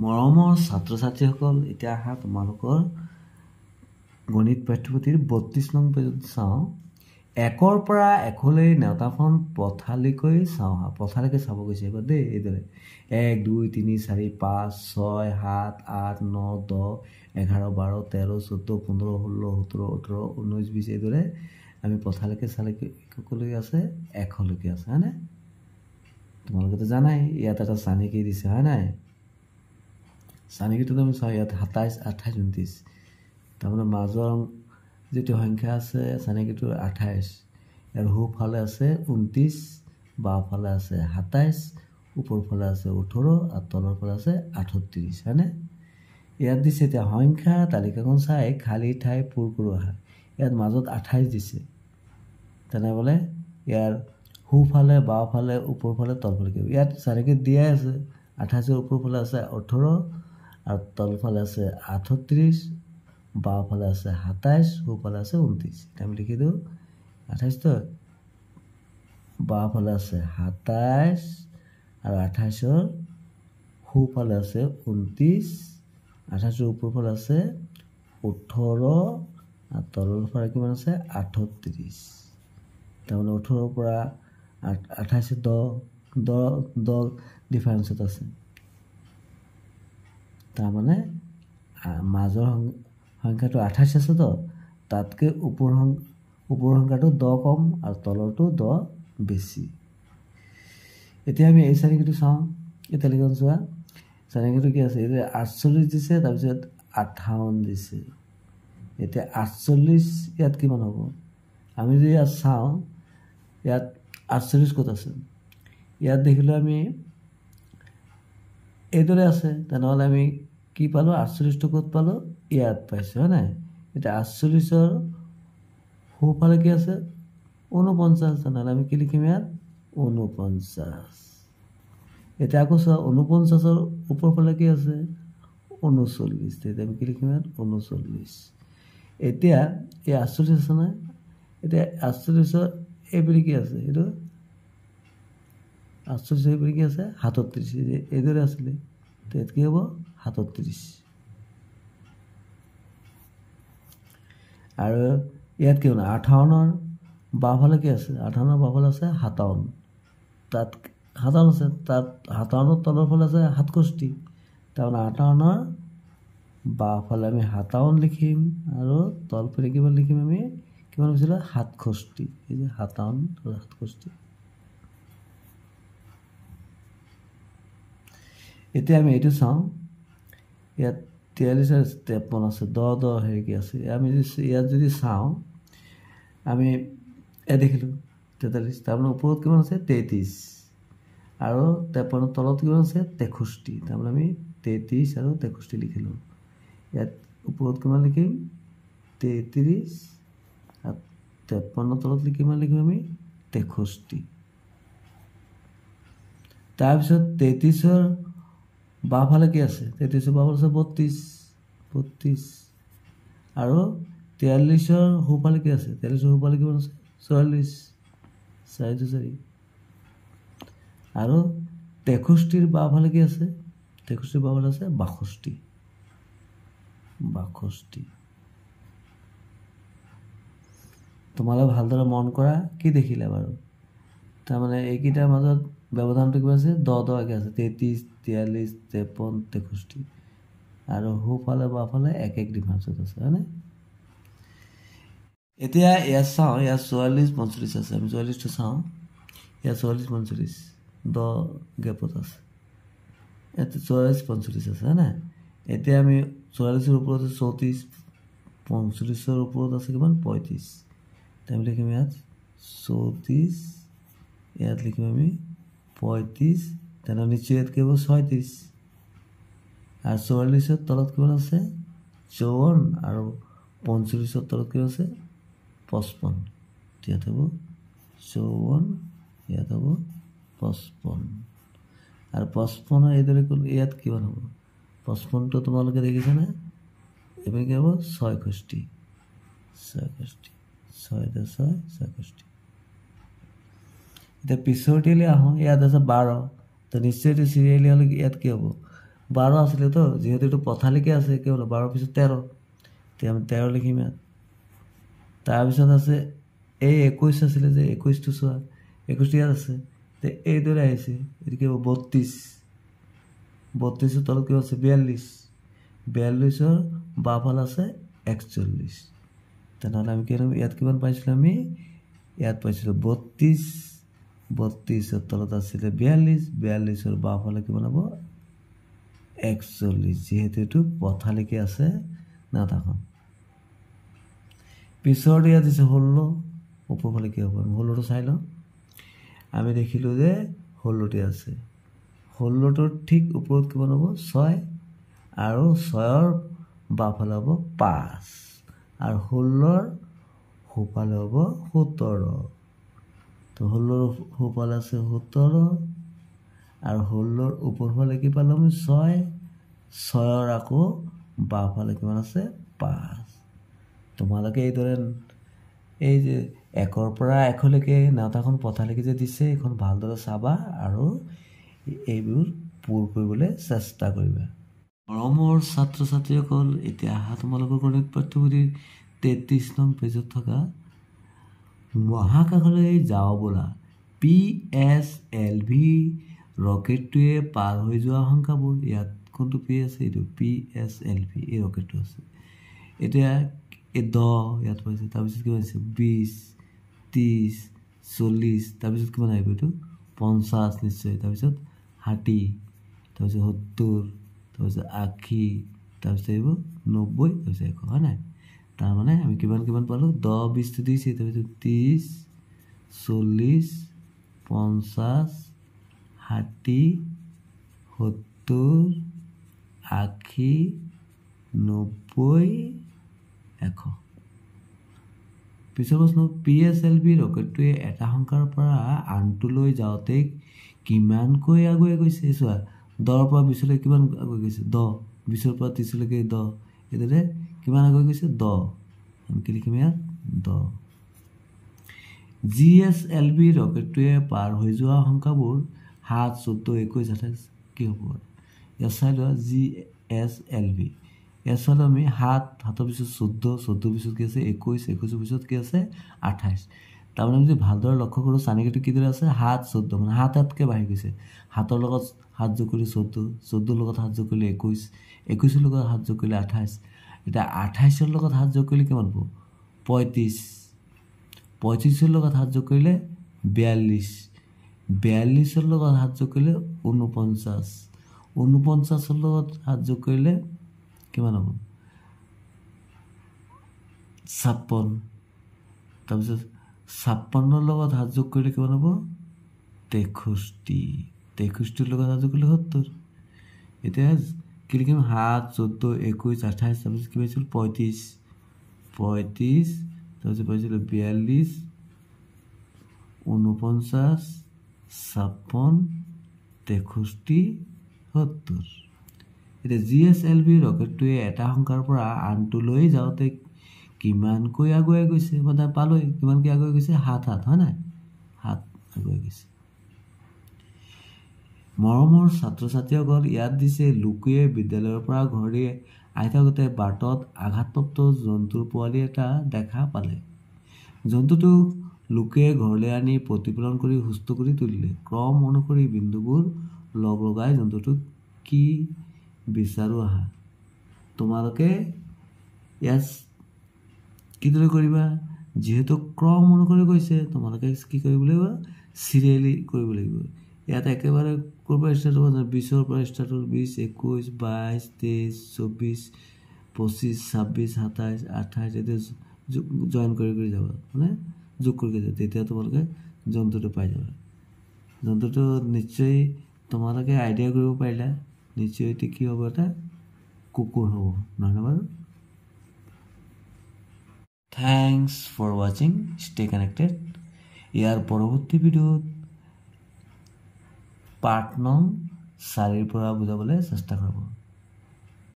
মৰমৰ ছাত্ৰ ছাত্ৰীসকল, এতিয়া আহা তোমালোকৰ গণিত পাঠ্যপুথিৰ ৩২ নং পেজত চাওঁ। ১ৰ পৰা ১লৈ নেওতাখন পথালিকৈ চাওঁ হা। পথালিকৈ চাব গৈছে এইবাৰ দেই। এইদৰে ১ ২ ৩ ৪ ৫ ৬ ৭ ৮ ৯ ১০ ১১ ১২ ১৩ ১৪ ১৫ ১৬ ১৭ ১৮ ১৯ ২০ এইদৰে আমি পথালিকৈ চালে ক'লৈকে আছে ১লৈকে আছে, হয়নে? তোমালোকেতো জানাই ইয়াত এটা চানিকি দিছে, হয় নাই? চানিকিটো আমি চাওঁ ইয়াত ২৭ ২৮ ২৯, তাৰমানে মাজৰ যিটো সংখ্যা আছে চানিকিটোৰ ২৮, ইয়াৰ সোঁফালে আছে ২৯, বাওঁফালে আছে ২৭, ওপৰফালে আছে ১৮ আৰু তলৰ ফালে আছে ৩৮, হয়নে? ইয়াত দিছে এতিয়া সংখ্যা তালিকাখন চাই খালী ঠাই পূৰ কৰোঁ আহা। ইয়াত মাজত ২৮ দিছে, তেনেহ'লে ইয়াৰ সোঁফালে বাওঁফালে ওপৰফালে তলফালে কি ইয়াত চানিকিত দিয়াই আছে ২৮ৰ ওপৰফালে আছে ১৮ আৰু তলফালে আছে ৩৮, বাওঁফালে আছে ২৭, সোঁফালে আছে ২৯। এতিয়া আমি লিখি দিওঁ ২৮টো বাওঁফালে আছে ২৭ আৰু ২৮ৰ সোঁফালে আছে ২৯, ২৮ৰ ওপৰফালে আছে ১৮ আৰু তলৰ ফালে কিমান আছে ৩৮। তাৰমানে ১৮ৰ পৰা ২৮ 10 ডিফাৰেঞ্চত আছে। তাৰমানে মাজৰ সংখ্যাটো ২৮ আছে তো, তাতকৈ ওপৰ সংখ্যাটো 10 কম আৰু তলৰটো 10 বেছি। এতিয়া আমি এই চানিকিটো চাওঁ। এই তালিকাখন চোৱা, চানিকিটো কি আছে? এতিয়া ৪৮ দিছে, তাৰপিছত ৫৮ দিছে। এতিয়া ৪৮ ইয়াত কিমান হ'ব? আমি যদি ইয়াত চাওঁ, ইয়াত ৪৮ ক'ত আছে? ইয়াত দেখিলোঁ আমি এইদৰে আছে, তেনেহ'লে আমি কি পালোঁ? ৪৮টো ক'ত পালোঁ? ইয়াত পাইছোঁ, হয় নাই? এতিয়া ৪৮ৰ সোঁফালে কি আছে? ৪৯, তেনেহ'লে আমি কি লিখিম ইয়াত? ৪৯। এতিয়া আকৌ চোৱা ৪৯ৰ ওপৰফালে কি আছে? ৩৯, তেতিয়া আমি কি লিখিম ইয়াত? ৩৯। এতিয়া এই ৪৮ আছে নাই? এতিয়া ৪৮ৰ এইপিনে কি আছে? এইটো ৪৮ এইপিনে কি আছে? ৩৭, এইদৰে আছিলে, ইয়াত কি হ'ব? ৩৭। আৰু ইয়াত কি হ'ল? ৫৮ৰ বাওঁফালে কি আছে? ৫৮ৰ বাওঁফালে আছে ৫৭, তাত ৫৭ আছে, তাত ৫৭ৰ তলৰ ফালে আছে ৬৭, তাৰমানে ৫৮ৰ বাওঁফালে আমি ৫৭ লিখিম আৰু তলফালে কিমান লিখিম? আমি কিমান হৈছিলে? ৬৭। এই যে ৫৭ আৰু ৬৭। এতিয়া আমি এইটো চাওঁ, ইয়াত ৪৩ আৰু ৫৩ আছে, ১০ হেৰি কি আছে? আমি ইয়াত যদি চাওঁ, আমি ইয়াত দেখিলোঁ ৪৩, তাৰমানে ওপৰত কিমান আছে? ৩৩ আৰু ৫৩ তলত কিমান আছে? ৬৩, তাৰমানে আমি ৩৩ আৰু ৬৩ লিখিলোঁ। ইয়াত ওপৰত কিমান লিখিম? ৩৩ আৰু ৫৩ তলত কিমান লিখিম? আমি ৬৩। তাৰপিছত ৩৩ৰ বাওঁফালে কি আছে? ৩৩ৰ বাওঁফালে আছে ৩২ আৰু ৪৩ৰ সোঁফালে কি আছে? ৪৩ৰ সোঁফালে কিমান আছে? ৪৪, ৪ আৰু ৬৩ৰ বাওঁফালে কি আছে? ৬৩ৰ বাওঁফালে আছে ৬২। তোমালোকে ভালদৰে মন কৰা, কি দেখিলে বাৰু? তাৰমানে এইকেইটাৰ মাজত ব্যৱধানটো কিমান আছে? ১০ একে আছে, ৩৩ ৪৪ ৫৩ ৬৩ আৰু সোঁফালে বাওঁফালে ১ ডিফাৰেঞ্চত আছে, হয়নে? এতিয়া ইয়াত চাওঁ, ইয়াত ৪৪ ৪৫ আছে, আমি ৪৪টো চাওঁ। ইয়াত ৪৪ ৪৫ ১০ গেপত আছে, ইয়াত ৪৪ ৪৫ আছে, হয় নাই? এতিয়া আমি ৪৪ৰ ওপৰত আছে ৩৪, ৪৫ৰ ওপৰত আছে কিমান? ৩৫, আমি লিখিম ইয়াত ৩৪, ইয়াত লিখিম আমি ৩৫, তেনেহ'লে নিশ্চয় ইয়াত কি হ'ব? ৩৬ আৰু ৪৪ৰ তলত কিমান আছে? ৫৪ আৰু ৪৫ৰ তলত কিমান আছে? ৫৫, ইয়াত হ'ব ৫৪, ইয়াত হ'ব ৫৫ আৰু ৫৫ এইদৰে ইয়াত কিমান হ'ব? ৫৫টো তোমালোকে দেখিছানে? এইপিনে কি হ'ব? ৬৬, ৬৬। এতিয়া পিছৰ টিলে আহোঁ, ইয়াত আছে ১২, তো নিশ্চয় এইটো চিৰিয়েলি হ'লে ইয়াত কি হ'ব? 12 আছিলে তো যেহেতু এইটো পথালিকে আছে কি হ'ল 12 পিছত 13 তে আমি 13 লিখিম ইয়াত তাৰপিছত আছে এই 21 আছিলে যে 21 টো চোৱা 21 ইয়াত আছে তে এইদৰে আহিছে এইটো কি হ'ব 32 32 তলত কি আছে 42 42 বাফাল আছে 41 তেনেহ'লে আমি কি ইয়াত কিমান পাইছিলোঁ আমি ইয়াত পাইছিলোঁ 32 32 তলত আছিলে 42 42 বাফালে কিমান হ'ব 41 যেহেতু এইটো পথালিকে আছে নাটাখন পিছৰ দিয়া দিছে 16 ওপৰফালে কি হ'ব 16টো চাই লওঁ আমি দেখিলোঁ যে 16তে আছে 16টোৰ ঠিক ওপৰত কিমান হ'ব 6 আৰু 6ৰ বাফালে হ'ব 5 আৰু 16ৰ সোঁফালে হ'ব 17 তো 16ৰ সোঁফালে আছে 17 আৰু 16ৰ ওপৰফালে কি পালোঁ আমি 6ৰ আকৌ বাফালে কিমান আছে 5 তোমালোকে এইদৰে এই যে 1ৰ পৰা 1লৈকে নাওতাখন পথালিকে যে দিছে এখন ভালদৰে চাবা আৰু এইবোৰ পূৰ কৰিবলৈ চেষ্টা কৰিবা মৰমৰ ছাত্ৰ ছাত্ৰীসকল এতিয়া আহা তোমালোকৰ গণিত পাঠ্যপুথিৰ 33 নং পেজত থকা মহাকাশলৈ যাওঁ বোলা PSLV ৰকেটটোৱে পাৰ হৈ যোৱা সংখ্যাবোৰ ইয়াত কোনটো পি আছে এইটো PSLV এই ৰকেটটো আছে এতিয়া এই 10 ইয়াত পাইছে তাৰপিছত কি হৈছে 20 30 40 তাৰপিছত কিমান আহিব এইটো 50 নিশ্চয় তাৰপিছত 60 তাৰপিছত 70 তাৰপিছত 80 তাৰপিছত আহিব 90 তাৰপিছত 100 হয় নাই তাৰমানে আমি কিমান পালোঁ 10 20 টো দিছে তাৰপিছত 30 40 50 60 70 80 90 100 পিছৰ প্ৰশ্ন PSLV ৰকেটটোৱে এটা সংখ্যাৰ পৰা আনটোলৈ যাওঁতে কিমানকৈ আগুৱাই গৈছে চোৱা 10ৰ পৰা 20লৈ কিমান আগুৱাই গৈছে 10 20ৰ পৰা 30লৈকে 10 এইদৰে কিমান আগুৱাই গৈছে 10 আমি কি লিখিম ইয়াত 10 GSLV ৰকেটটোৱে পাৰ হৈ যোৱা সংখ্যাবোৰ 7 14 21 28 কি হ'ব ইয়াত চাই লোৱা GSLV ইয়াত চালোঁ আমি 7 পিছত 14 পিছত কি আছে 21 পিছত কি আছে 28 তাৰমানে আমি যদি ভালদৰে লক্ষ্য কৰোঁ চানিকাটো কিদৰে আছে 7 14 মানে 7 বাঢ়ি গৈছে 7ৰ লগত 7 যোগ কৰিলে 14 লগত 7 যোগ কৰিলে 21 লগত 7 যোগ কৰিলে 28 এতিয়া 28ৰ লগত 7 যোগ কৰিলে কিমান হ'ব 35ৰ লগত 7 যোগ কৰিলে 42ৰ লগত 7 যোগ কৰিলে 49ৰ লগত 7 যোগ কৰিলে কিমান হ'ব 56 তাৰপিছত 56ৰ লগত 7 যোগ কৰিলে কিমান হ'ব 63ৰ লগত 7 যোগ কৰিলে 70 এতিয়া কি লিখিম 7 14 21 28 তাৰপিছত কি পাইছিলোঁ 35 তাৰপিছত পাইছিলোঁ 42 49 56 63 70 এতিয়া GSLV ৰকেটটোৱে এটা সংখ্যাৰ পৰা আনটোলৈ যাওঁতে কিমানকৈ আগুৱাই গৈছে মানে পালৈ কিমানকৈ আগুৱাই গৈছে 7 হয় নাই 7 আগুৱাই গৈছে মৰমৰ ছাত্ৰ ছাত্ৰীসকল ইয়াত দিছে লোকে বিদ্যালয়ৰ পৰা ঘৰলৈ আহি থাকোঁতে বাটত আঘাতপ্ৰাপ্ত জন্তুৰ পোৱালি এটা দেখা পালে জন্তুটো লোকে ঘৰলৈ আনি প্ৰতিপালন কৰি সুস্থ কৰি তুলিলে ক্ৰম অনুসৰি বিন্দুবোৰ লগ লগাই জন্তুটোক কি বিচাৰো আহা তোমালোকে ইয়াত কিদৰে কৰিবা যেহেতু ক্ৰম অনুসৰি গৈছে তোমালোকে কি কৰিব লাগিব সিৰিয়ালি কৰিব লাগিব ইয়াত একেবাৰে কৰবা ষ্টাৰ্ট হ'ব 20ৰ পৰা ষ্টাৰ্ট হ'ল 20 21 22 23 24 25 26 27 28 এতিয়া জয়েন কৰি যাবা মানে যোগ কৰি যাবা তেতিয়া তোমালোকে জন্তুটো পাই যাবা জন্তুটো নিশ্চয় তোমালোকে আইডিয়া কৰিব পাৰিলা নিশ্চয় এটি কি হ'ব এটা কুকুৰ হ'ব নহয় বাৰু thanks for watching stay connected ইয়াৰ পৰৱৰ্তী ভিডিঅ'ত পাৰ্ট নং 4 পৰা বুজাবলৈ চেষ্টা কৰিব